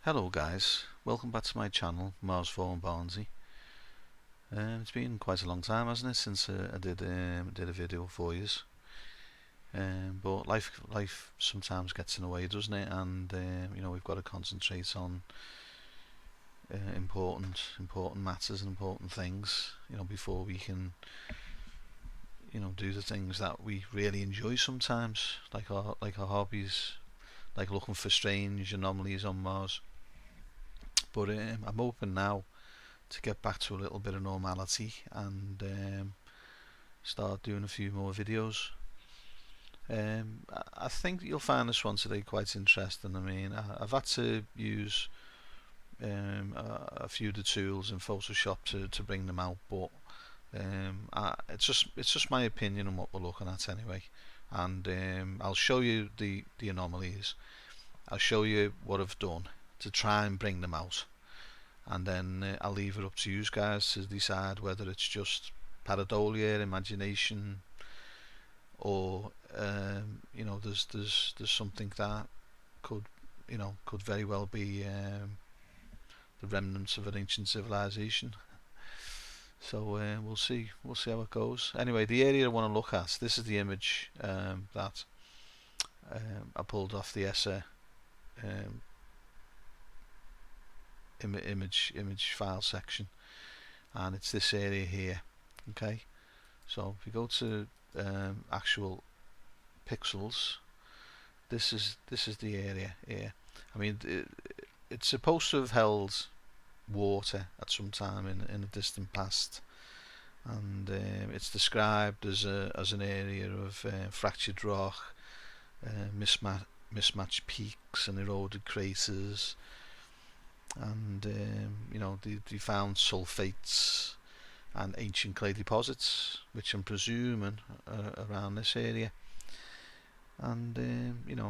Hello guys, welcome back to my channel, Mars4 and Barnsy. It's been quite a long time, hasn't it, since I did a video for you. But life sometimes gets in the way, doesn't it? And we've got to concentrate on important matters and important things, before we can, do the things that we really enjoy sometimes, like our hobbies, like looking for strange anomalies on Mars. But I'm hoping now to get back to a little bit of normality and start doing a few more videos. I think you'll find this one today quite interesting. I mean, I've had to use a few of the tools in Photoshop to bring them out, but it's just my opinion on what we're looking at anyway. And I'll show you the anomalies. I'll show you what I've done to try and bring them out, and then I'll leave it up to you guys to decide whether it's just pareidolia, imagination, or there's something that could could very well be the remnants of an ancient civilization. So we'll see how it goes. Anyway, the area I want to look at. This is the image that I pulled off the ESSA um, image file section, and it's this area here. Okay, so if you go to actual pixels, this is the area here. I mean, it's supposed to have held water at some time in the distant past, and it's described as an area of fractured rock, mismatched peaks and eroded craters, and they found sulfates and ancient clay deposits, which I'm presuming are around this area. And do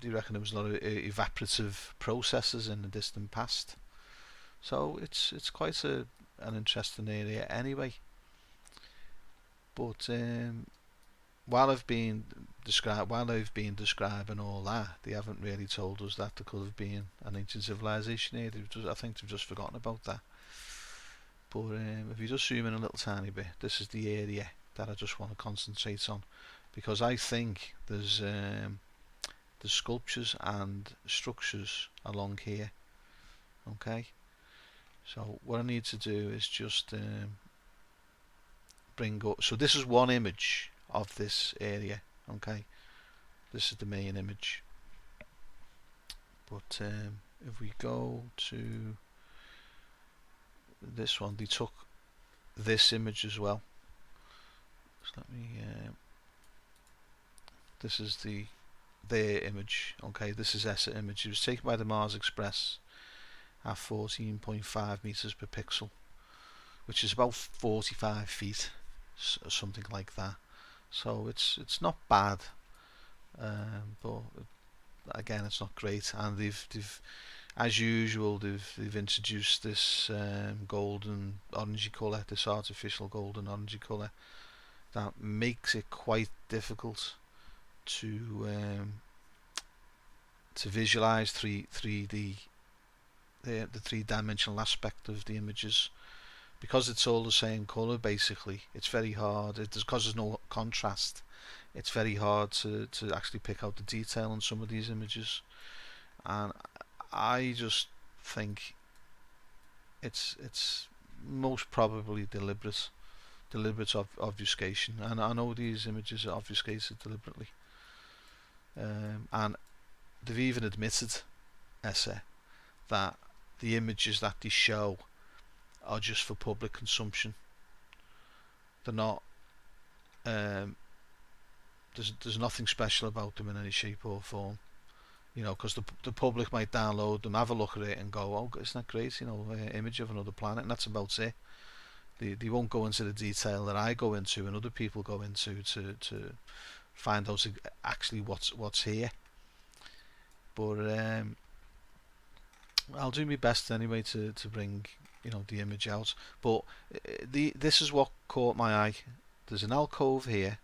you reckon there was a lot of evaporative processes in the distant past? So it's quite an interesting area anyway. But while they've been describing all that, they haven't really told us that there could have been an ancient civilization here. I think they've just forgotten about that. But if you just zoom in a little tiny bit, this is the area that I just want to concentrate on, because I think there's sculptures and structures along here. Okay, so what I need to do is just bring up. So this is one image of this area. Okay, this is the main image. But if we go to this one, they took this image as well. So let me. This is their image. Okay, this is ESSA image. It was taken by the Mars Express at 14.5 meters per pixel, which is about 45 feet, something like that. So it's not bad, but again, it's not great. And they've as usual, they've introduced this golden orangey colour, this artificial golden orangey colour, that makes it quite difficult to visualize the three-dimensional aspect of the images, because it's all the same color. Basically, it's very hard. Because there's no contrast, it's very hard to actually pick out the detail in some of these images. And I just think it's most probably deliberate obfuscation, and I know these images are obfuscated deliberately. And they've even admitted, ESSA, that the images that they show are just for public consumption. They're not. There's nothing special about them in any shape or form. Because the public might download them, have a look at it, and go, "Oh, isn't that great?" Image of another planet, and that's about it. They won't go into the detail that I go into and other people go into to find out actually what's here. But I'll do my best anyway to bring the image out. But this is what caught my eye. There's an alcove here.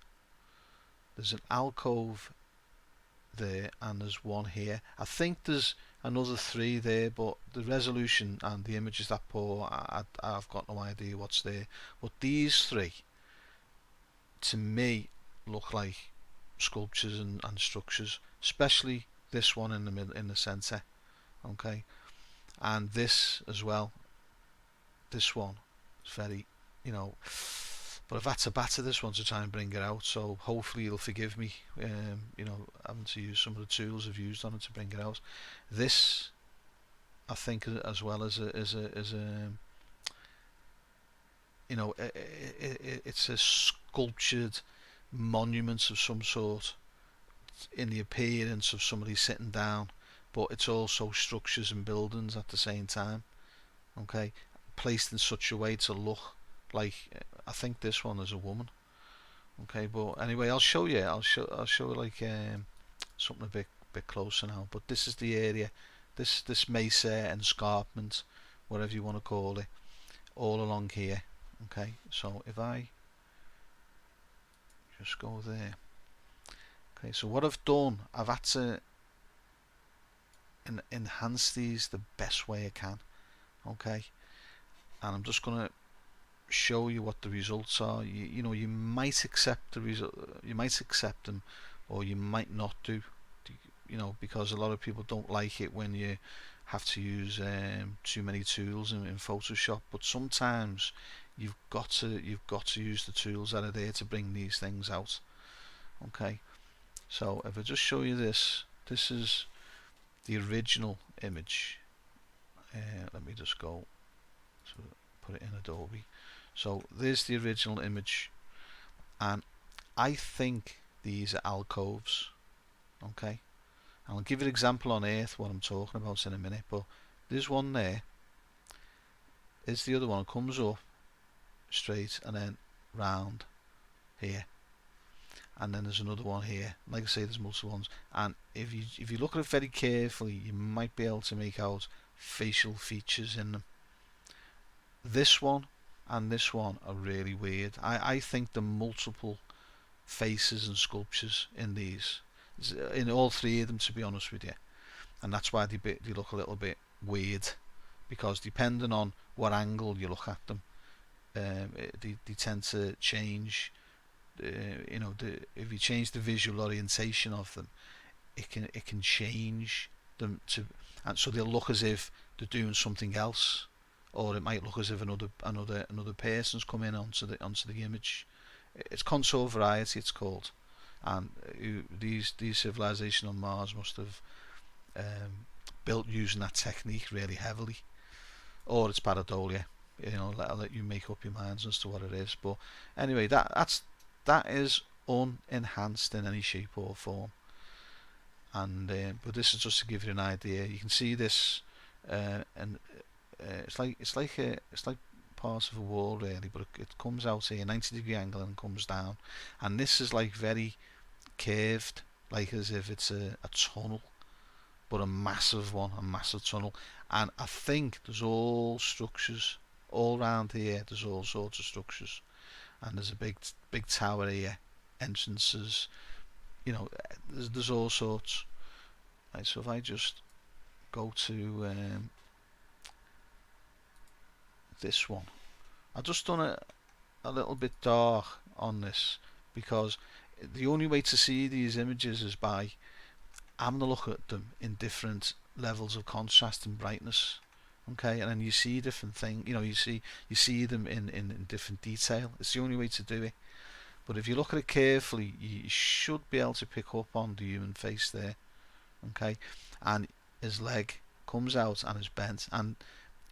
There's an alcove there, and there's one here. I think there's another three there, but the resolution and the image is that poor. I've got no idea what's there. But these three, to me, look like sculptures and structures, especially this one in the middle, in the center. Okay, and this as well. This one is very, you know. But I've had to batter this one to try and bring it out, so hopefully you'll forgive me, having to use some of the tools I've used on it to bring it out. This, I think, as well as a it's a sculptured monument of some sort in the appearance of somebody sitting down, but it's also structures and buildings at the same time. Okay, placed in such a way to look like, I think this one is a woman. Okay, but anyway, I'll show you. I'll show like something a bit closer now. But this is the area, this mesa and escarpment, whatever you want to call it, all along here. Okay, so if I just go there. Okay, so what I've done, I've had to enhance these the best way I can. Okay, and I'm just gonna show you what the results are. You might accept the result, you might accept them, or you might not do. Because a lot of people don't like it when you have to use too many tools in Photoshop. But sometimes you've got to use the tools that are there to bring these things out. Okay, so if I just show you this is the original image. Let me just go to put it in Adobe. So there's the original image, and I think these are alcoves. Okay, and I'll give you an example on Earth what I'm talking about in a minute. But there's one there. There's the other one. It comes up straight and then round here, and then there's another one here. Like I say, there's multiple ones, and if you look at it very carefully, you might be able to make out facial features in them. This one and this one are really weird. I think the multiple faces and sculptures in these, in all three of them, to be honest with you, and that's why they look a little bit weird, because depending on what angle you look at them, they tend to change. If you change the visual orientation of them, it can change them to, and so they'll look as if they're doing something else, or it might look as if another person's come in onto the image. It's contour variety, it's called, and these civilizations on Mars must have built using that technique really heavily, or it's pareidolia. I'll let you make up your minds as to what it is. But anyway, that is unenhanced in any shape or form. And but this is just to give you an idea. You can see this, and it's like part of a wall really, but it comes out here 90-degree angle and comes down, and this is like very curved, like as if it's a tunnel, but a massive one, a massive tunnel. And I think there's all structures all around here. There's all sorts of structures, and there's a big tower here, entrances. There's all sorts. Right, so if I just go to this one, I've just done it a little bit dark on this, because the only way to see these images is by having a look at them in different levels of contrast and brightness. Okay, and then you see different things. You see them in different detail. It's the only way to do it. But if you look at it carefully, you should be able to pick up on the human face there. Okay, and his leg comes out and is bent, and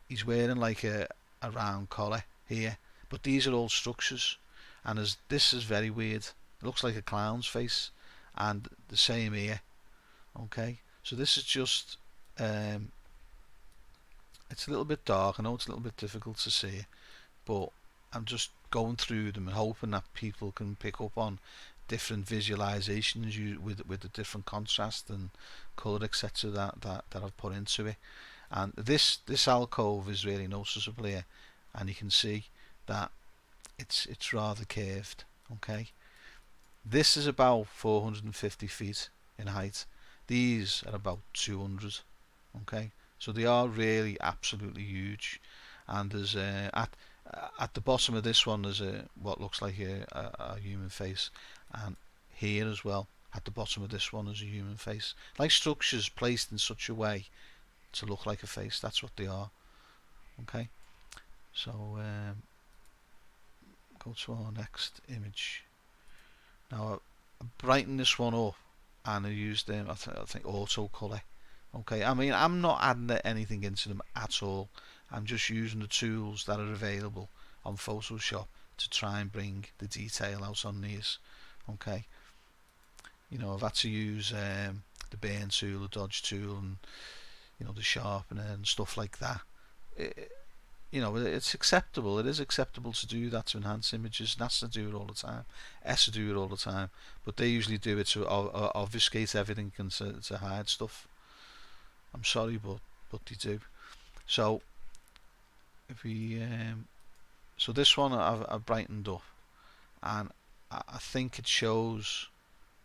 he's wearing like a round collar here. But these are all structures, and this is very weird. It looks like a clown's face, and the same here. Okay, so this is just it's a little bit dark. I know it's a little bit difficult to see, but I'm just going through them and hoping that people can pick up on different visualizations with the different contrast and color, etc. that I've put into it. And this alcove is really noticeable here, and you can see that it's rather curved. Okay, this is about 450 feet in height, These are about 200. Okay, so they are really absolutely huge. And there's at the bottom of this one there's a what looks like a human face, and here as well at the bottom of this one is a human face, like structures placed in such a way to look like a face. That's what they are. Okay, so go to our next image. Now I brighten this one up, and I used I think auto color. Okay, I mean I'm not adding anything into them at all. I'm just using the tools that are available on Photoshop to try and bring the detail out on these. Okay, you know, I've had to use the burn tool, the dodge tool, and you know, the sharpener and stuff like that. It, you know, it's acceptable. It is acceptable to do that, to enhance images. NAS to do it all the time. S to do it all the time. But they usually do it to obfuscate everything and to hide stuff. I'm sorry, but they do. So if we so this one I've brightened up, and I think it shows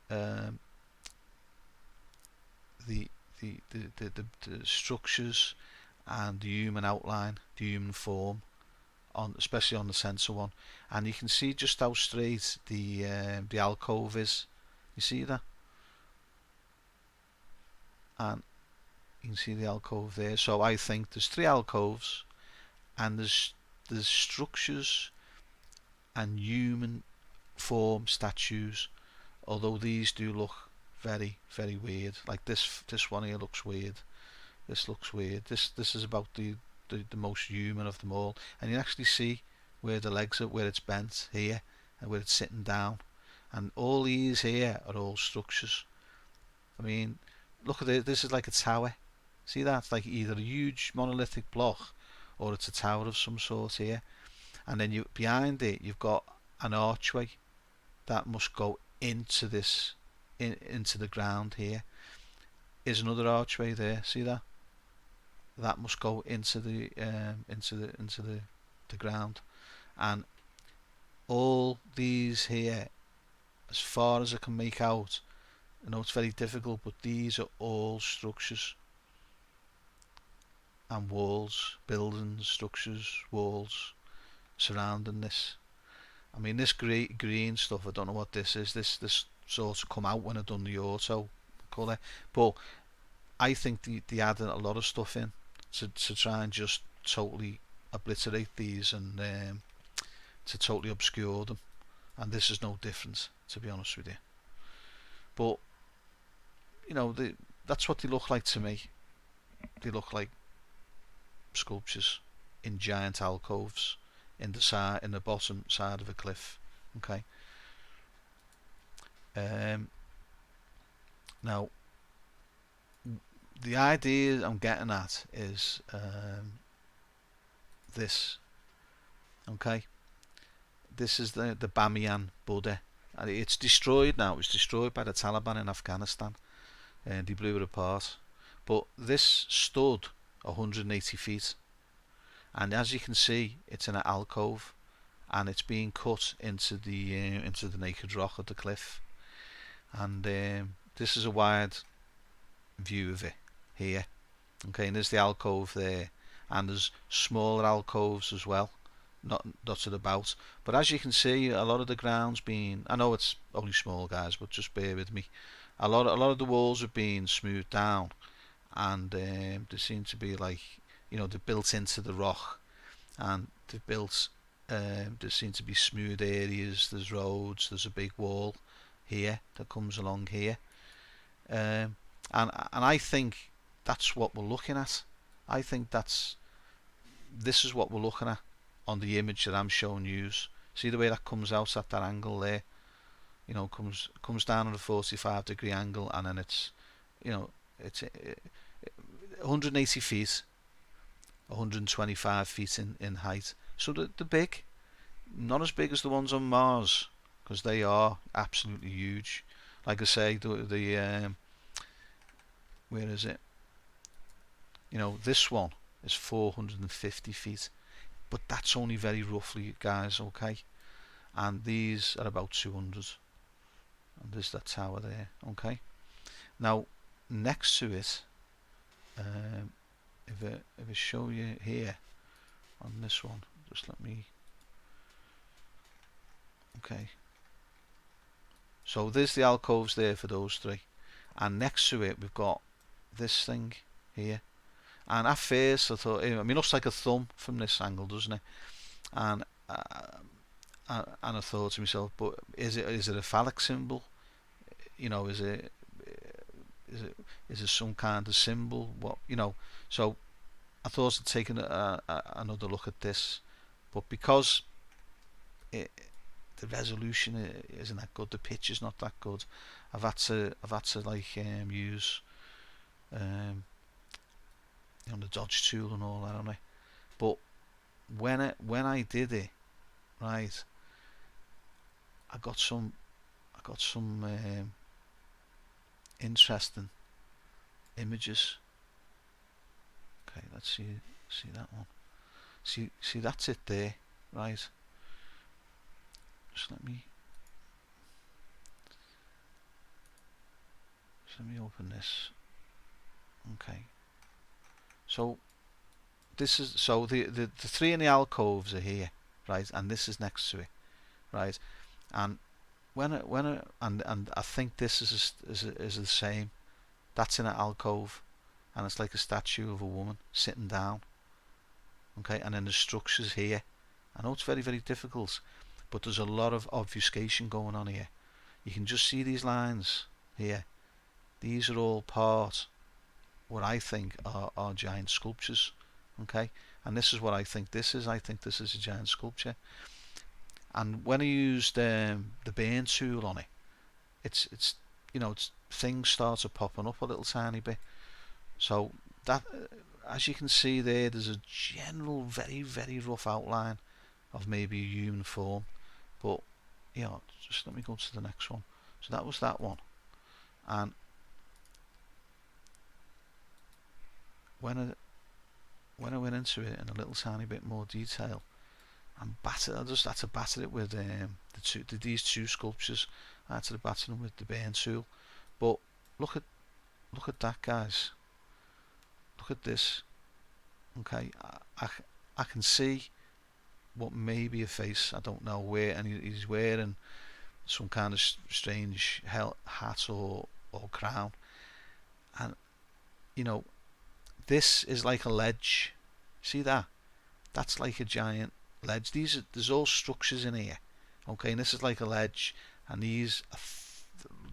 um, the, the structures and the human outline, the human form, on especially on the sensor one, and you can see just how straight the alcove is. You see that, and you can see the alcove there. So I think there's three alcoves, and there's structures and human form statues. Although these do look very very weird. Like this one here looks weird. This looks weird. This is about the most human of them all, and you actually see where the legs are, where it's bent here, and where it's sitting down, and all these here are all structures. I mean, look at it. This is like a tower. See that? It's like either a huge monolithic block, or it's a tower of some sort here. And then you behind it, you've got an archway that must go into this, into the ground here. Is another archway there. See that? That must go into the ground, and all these here, as far as I can make out, I know it's very difficult, but these are all structures and walls, buildings, structures, walls surrounding this. I mean, this green stuff, I don't know what this is. This sort of come out when I done the auto colour, but I think they added a lot of stuff in to try and just totally obliterate these, and to totally obscure them. And this is no different, to be honest with you. But you know, that's what they look like to me. They look like sculptures in giant alcoves in the bottom side of a cliff. Okay. Now the idea I'm getting at is this. Okay, this is the Bamiyan Buddha, and it's destroyed now. It was destroyed by the Taliban in Afghanistan, and they blew it apart. But this stood 180 feet, and as you can see, it's in an alcove, and it's being cut into the naked rock of the cliff. And this is a wide view of it here. Okay, and there's the alcove there, and there's smaller alcoves as well, not dotted about. But as you can see, a lot of the ground's been, I know it's only small, guys, but just bear with me. A lot of the walls have been smoothed down, and they seem to be like, you know, they're built into the rock, and they've built. There seem to be smooth areas. There's roads. There's a big wall here that comes along here, and I think that's what we're looking at. I think this is what we're looking at on the image that I'm showing you. See the way that comes out at that angle there? You know, comes down at a 45-degree angle, and then it's, you know, it's 180 feet, 125 feet in height. So they're big, not as big as the ones on Mars, because they are absolutely huge. Like I say, the where is it? You know, this one is 450 feet, but that's only very roughly, guys. Okay, and these are about 200, and there's that tower there. Okay, now next to it, um, if I show you here on this one, just let me. Okay. So there's the alcoves there for those three, and next to it we've got this thing here. And at first I thought, I mean, it looks like a thumb from this angle, doesn't it? And and I thought to myself, but is it a phallic symbol? You know, is it is it some kind of symbol? What, you know? So I thought I'd taken another look at this, but because it, the resolution isn't that good, the picture's not that good. I've had to like use you know, the dodge tool and all that on it. But when I did it, right, I got some interesting images. Okay, let's see that one. See that's it there, right? Just let me open this. Okay. So this is, so the three in the alcoves are here, right? And this is next to it, right? And and I think this is the same. That's in an alcove, and it's like a statue of a woman sitting down. Okay, and then the structures here. I know it's very, very difficult, but there's a lot of obfuscation going on here. You can just see these lines here. These are all part, what I think are giant sculptures. Okay, and this is what I think this is. I think this is a giant sculpture. And when I used the burn tool on it, it's you know, it's things started popping up a little tiny bit. So that, as you can see there, there's a general very, very rough outline of maybe a human form. But you know, just let me go to the next one. So that was that one. And when I went into it in a little tiny bit more detail and I just had to batter it with these two sculptures. I had to batter them with the burn tool. But look at that, guys. Look at this. Okay, I can see what may be a face. I don't know where, and he's wearing some kind of strange hat or crown. And you know, this is like a ledge. See that? That's like a giant ledge. There's all structures in here. Okay, and this is like a ledge, and these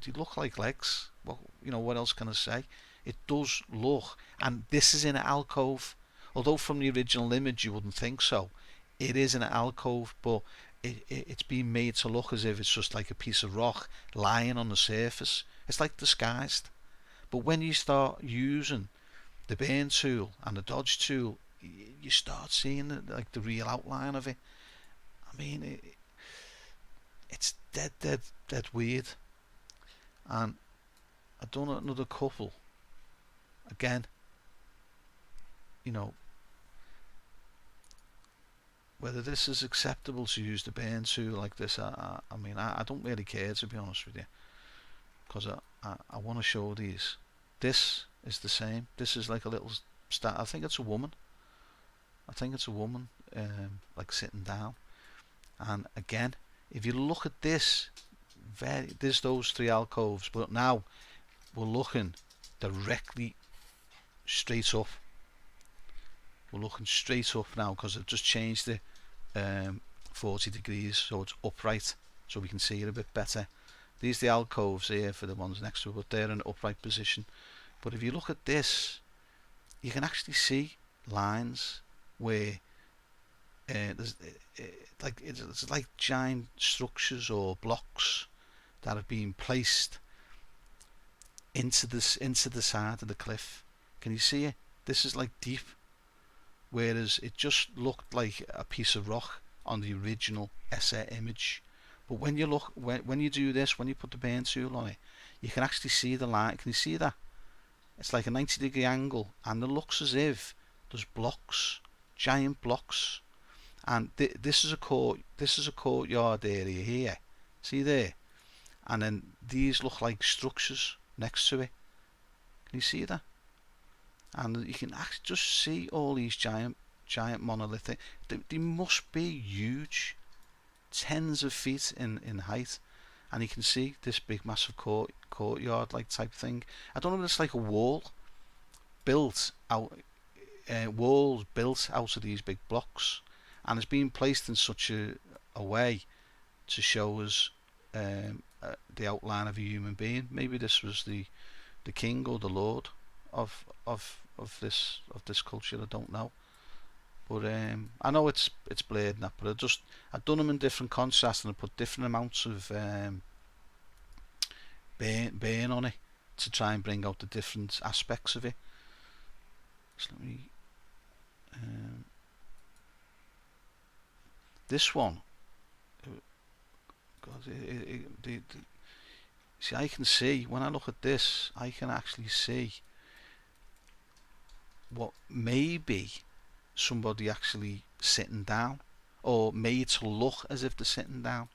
they look like legs. Well, you know, what else can I say? It does look, and this is in an alcove. Although from the original image you wouldn't think so, it is in an alcove, but it's been made to look as if it's just like a piece of rock lying on the surface. It's like disguised. But when you start using the burn tool and the dodge tool, you start seeing like the real outline of it. I mean, it's dead weird. And I've done another couple. Again, you know, whether this is acceptable to use the burn tool like this, I mean, I don't really care, to be honest with you, because I want to show these. This is the same. This is like a little I think it's a woman. I think it's a woman, like sitting down. And again, if you look at this, there's those three alcoves, but now we're looking directly straight up. We're looking straight up now because I've just changed it 40 degrees, so it's upright, so we can see it a bit better. These are the alcoves here for the ones next to it, but they're in an upright position. But if you look at this, you can actually see lines where it's like giant structures or blocks that have been placed into the side of the cliff. Can you see it? This is like deep, whereas it just looked like a piece of rock on the original ESSA image. But when you look, when you do this, when you put the burn tool on it, you can actually see the line. Can you see that? It's like a 90-degree angle, and it looks as if there's blocks, giant blocks. And this is a courtyard area here. See there? And then these look like structures next to it. Can you see that? And you can actually just see all these giant monolithic. They must be huge, tens of feet in height. And you can see this big massive courtyard like type thing. I don't know if it's like a wall built out, walls built out of these big blocks, and it's being placed in such a way to show us the outline of a human being. Maybe this was the king or the lord of this culture. I don't know, but I know it's blurred and that. But I done them in different contrasts, and I put different amounts of burn on it to try and bring out the different aspects of it. So let me this one. God, see, I can see when I look at this, I can actually see what maybe somebody actually sitting down, or made to look as if they're sitting down.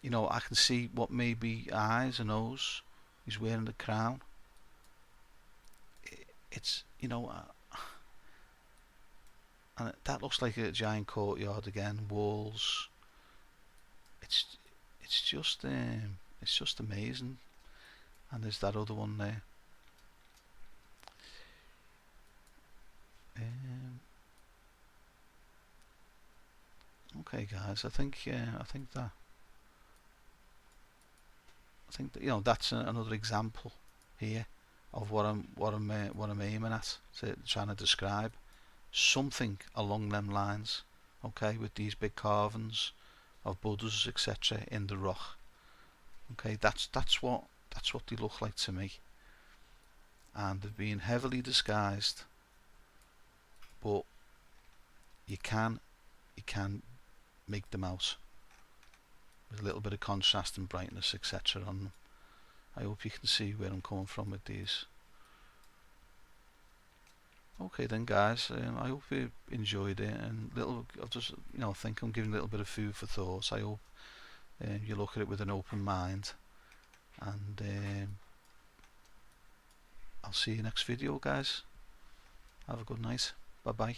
You know, I can see what maybe eyes and nose. He's wearing the crown. It's, you know, and that looks like a giant courtyard again. Walls. It's it's just amazing. And there's that other one there. Okay, guys. I think that, you know, that's another example here of what I'm aiming at, trying to describe something along them lines. Okay, with these big carvings of Buddhas, etc., in the rock. Okay, that's what they look like to me, and they've been heavily disguised, but you can make them out with a little bit of contrast and brightness, etc., on them. I hope you can see where I'm coming from with these. Okay then, guys, I hope you enjoyed it, and I'll just, you know, think I'm giving a little bit of food for thought. I hope you look at it with an open mind, and I'll see you next video, guys. Have a good night. Bye bye.